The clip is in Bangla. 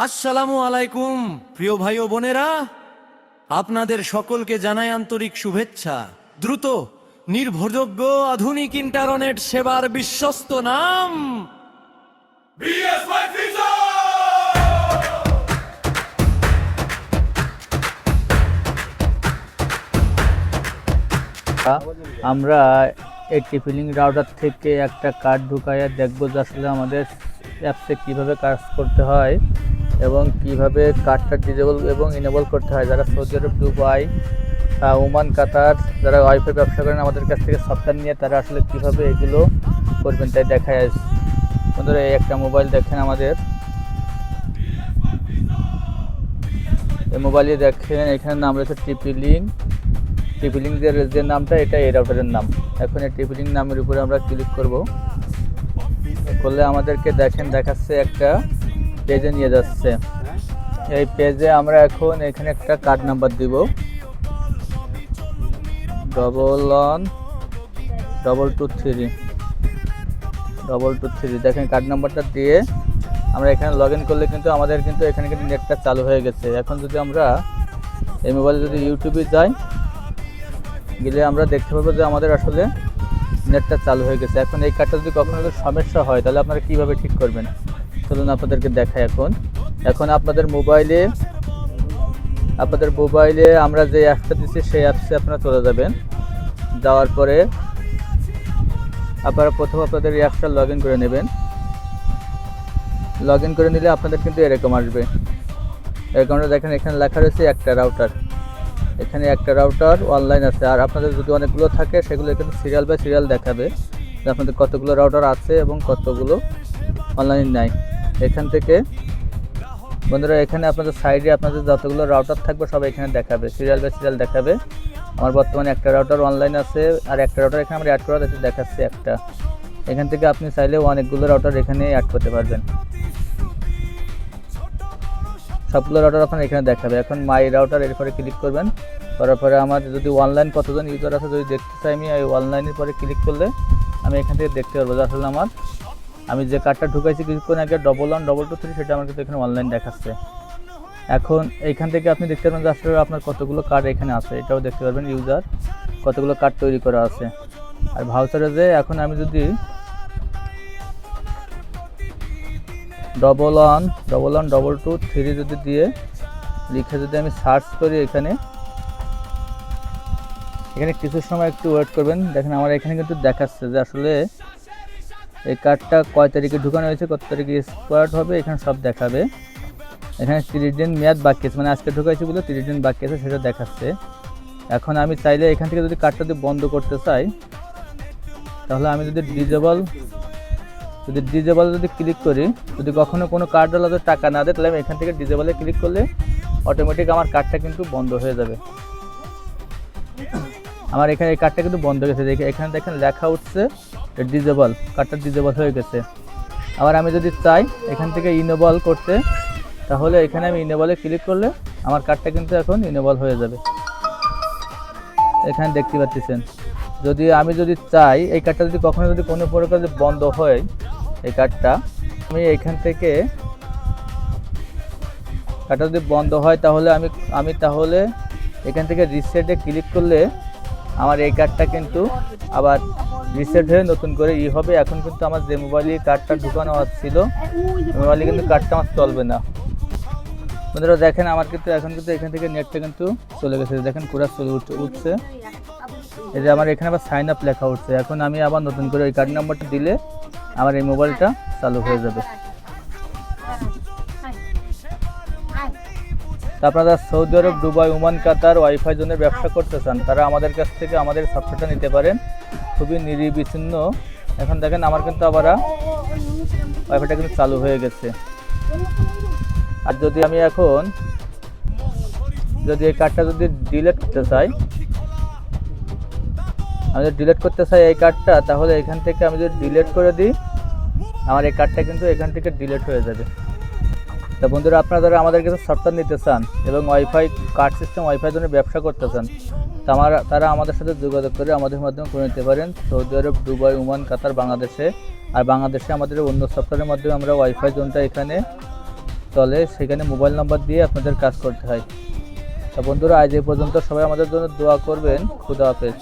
আসসালামু আলাইকুম প্রিয় ভাই ও বোনেরা, আপনাদের সকলকে জানাই আন্তরিক শুভেচ্ছা। দ্রুত, নির্ভরযোগ্য, আধুনিক ইন্টারনেট সেবার বিশ্বস্ত নাম BSY Pizza! আমরা এই টিপিলিং রাউটার থেকে একটা কার্ড ঢুকাইয়া দেখব যে আসলে আমাদের অ্যাপসে কীভাবে কাজ করতে হয় এবং কিভাবে কার্ডটা ডিজেবল এবং ইনেবল করতে হয়। যারা সৌদি আরব, দুবাই, ওমান, কাতার যারা ওয়াইফাই ব্যবসা করেন আমাদের কাছ থেকে সফটওয়্যার নিয়ে তারা আসলে কীভাবে এগুলো করবেন তাই দেখায় আসছে। বন্ধুরা, এই একটা মোবাইল দেখেন, আমাদের এই মোবাইলে দেখেন এখানে নাম রয়েছে টিপিলিং যে নামটা, এটা এই রাউটারের নাম। এখন এই টিপিলিং নামের উপরে আমরা ক্লিক করব, করলে আমাদেরকে দেখাচ্ছে একটা পেজে নিয়ে যাচ্ছে। এই পেজে আমরা এখন এখানে একটা কার্ড নাম্বার দিব, 11223232। দেখেন কার্ড নাম্বারটা দিয়ে আমরা এখানে লগ ইন করলে কিন্তু আমাদের কিন্তু এখানে কিন্তু নেটটা চালু হয়ে গেছে। এখন যদি আমরা এই মোবাইলে যদি ইউটিউবে যাই, গেলে আমরা দেখতে পাবো যে আমাদের আসলে নেটটা চালু হয়ে গেছে। এখন এই কার্ডটা যদি কখনো সমস্যা হয় তাহলে আপনারা কীভাবে ঠিক করবেন চলুন আপনাদেরকে দেখাই। এখন আপনাদের মোবাইলে আমরা যে অ্যাপসটা দিচ্ছি সেই অ্যাপসে আপনারা চলে যাবেন। যাওয়ার পরে আপনারা প্রথম আপনাদের এই অ্যাপসটা লগ ইন করে নেবেন। লগ ইন করে নিলে আপনাদের কিন্তু এরকম আসবে। এরকমটা দেখেন এখানে লেখা রয়েছে একটা রাউটার। এখানে একটা রাউটার অনলাইন আছে, আর আপনাদের যদি অনেকগুলো থাকে সেগুলো কিন্তু সিরিয়াল বাই সিরিয়াল দেখাবে যে আপনাদের কতগুলো রাউটার আছে এবং কতগুলো অনলাইন নাই। এখান থেকে বন্ধুরা, এখানে আপনাদের সাইডে আপনাদের যতগুলো রাউটার থাকবে সব এখানে দেখাবে, সিরিয়াল বাই সিরিয়াল দেখাবে। আমার বর্তমানে একটা রাউটার অনলাইন আছে, আর একটা রাউটার এখানে আমরা অ্যাড করা দেখাচ্ছে একটা। এখান থেকে আপনি চাইলে অনেকগুলো রাউটার এখানে অ্যাড করতে পারবেন, সবগুলো রাউটার আপনার এখানে দেখাবে। এখন মাই রাউটার এরপরে ক্লিক করবেন, করার পরে আমার যদি অনলাইন কতজন ইউজার আছে যদি দেখতে চাই, আমি এই অনলাইনের পরে ক্লিক করলে আমি এখান থেকে দেখতে পারবো যে আসলে আমি যে কার্ডটা ঢুকাইছি কিছুক্ষণ আগে 112223, সেটা আমার কিন্তু এখানে অনলাইন দেখাচ্ছে। এখন এইখান থেকে আপনি দেখতে পারবেন যে আসলে আপনার কতগুলো কার্ড এখানে আছে, এটাও দেখতে পারবেন ইউজার কতগুলো কার্ড তৈরি করা আছে। আর ভাউচারে যে এখন আমি যদি 112223 যদি দিয়ে লিখে যদি আমি সার্চ করি, এখানে কিছু সময় একটু ওয়েট করবেন। দেখেন আমার এখানে কিন্তু দেখাচ্ছে যে আসলে এই কার্ডটা কয় তারিখে ঢুকানো হয়েছে, কত তারিখে এক্সপায়ার্ড হবে, এখানে সব দেখাবে। এখানে 30 দিন মেয়াদ বাকি আছে, মানে আজকে ঢুকাইছি বলে 30 দিন বাকি আছে সেটা দেখাচ্ছে। এখন আমি চাইলে এখান থেকে যদি কার্ডটা যদি বন্ধ করতে চাই, তাহলে আমি যদি ডিজেবল যদি ক্লিক করি, যদি কখনো কোনো কার্ডওয়ালা যদি টাকা না দেয় তাহলে আমি এখান থেকে ডিজেবলে ক্লিক করলে অটোমেটিক আমার কার্ডটা কিন্তু বন্ধ হয়ে যাবে। আমার এখানে এই কার্ডটা কিন্তু বন্ধ হয়ে গেছে, এখানে দেখেন লেখা উঠছে ডিজেবল, কার্ডটা ডিজেবল হয়ে গেছে। আবার আমি যদি চাই এখান থেকে ইনেবল করতে, তাহলে এখানে আমি ইনেবলে ক্লিক করলে আমার কার্ডটা কিন্তু এখন ইনেবল হয়ে যাবে। এখানে দেখতে পাচ্ছেন, আমি যদি চাই এই কার্ডটা যদি কখনো যদি কোনো প্রকার বন্ধ হয়, এই কার্ডটা আমি এখান থেকে কার্ডটা যদি বন্ধ হয় তাহলে আমি তাহলে এখান থেকে রিসেটে ক্লিক করলে আমার এই কার্ডটা কিন্তু আবার রিসেট হয়ে নতুন করে হবে। এখন কিন্তু আমার যে মোবাইলে কার্ডটা ঢুকানো ছিল মোবাইলে কিন্তু কার্ডটা আমার চলবে না। বন্ধুরা দেখেন আমার কিন্তু এখন কিন্তু এখান থেকে নেটটা কিন্তু চলে গেছে, দেখেন পুরো চলে উঠছে। এই যে আমার এখানে আবার সাইন আপ লেখা উঠছে। এখন আমি আবার নতুন করে ওই কার্ড নাম্বারটা দিলে আমার এই মোবাইলটা চালু হয়ে যাবে। আপনারা সৌদি আরব, দুবাই, ওমান, কাতার ওয়াইফাই জোনের ব্যবসা করতে চান, তারা আমাদের কাছ থেকে আমাদের সফটওয়্যারটা নিতে পারেন, খুবই নির্বিচ্ছিন্ন। এখন দেখেন আমার কিন্তু আবার ওয়াইফাইটা কিন্তু চালু হয়ে গেছে। আর যদি আমি এখন এই কার্ডটা যদি ডিলিট করতে চাই, এই কার্ডটা, তাহলে এখান থেকে আমি যদি ডিলিট করে দিই, আমার এই কার্ডটা কিন্তু এখান থেকে ডিলিট হয়ে যাবে। তা বন্ধুরা, আপনারা যারা আমাদের কাছে সফটওয়্যার নিতে চান এবং ওয়াইফাই কার্ড সিস্টেম ওয়াইফাই জন্য ব্যবসা করতে চান, তারা আমাদের সাথে যোগাযোগ করে আমাদের মাধ্যমে করে নিতে পারেন। সৌদি আরব, দুবাই, ওমান, কাতার, বাংলাদেশে। আর বাংলাদেশে আমাদের অন্য সফটওয়্যারের মাধ্যমে আমরা ওয়াইফাই জোনটা এখানে চলে, সেখানে মোবাইল নাম্বার দিয়ে আপনাদের কাজ করতে হয়। তো বন্ধুরা, আজ এই পর্যন্ত। সবাই আমাদের জন্য দোয়া করবেন। খুদা হাফেজ।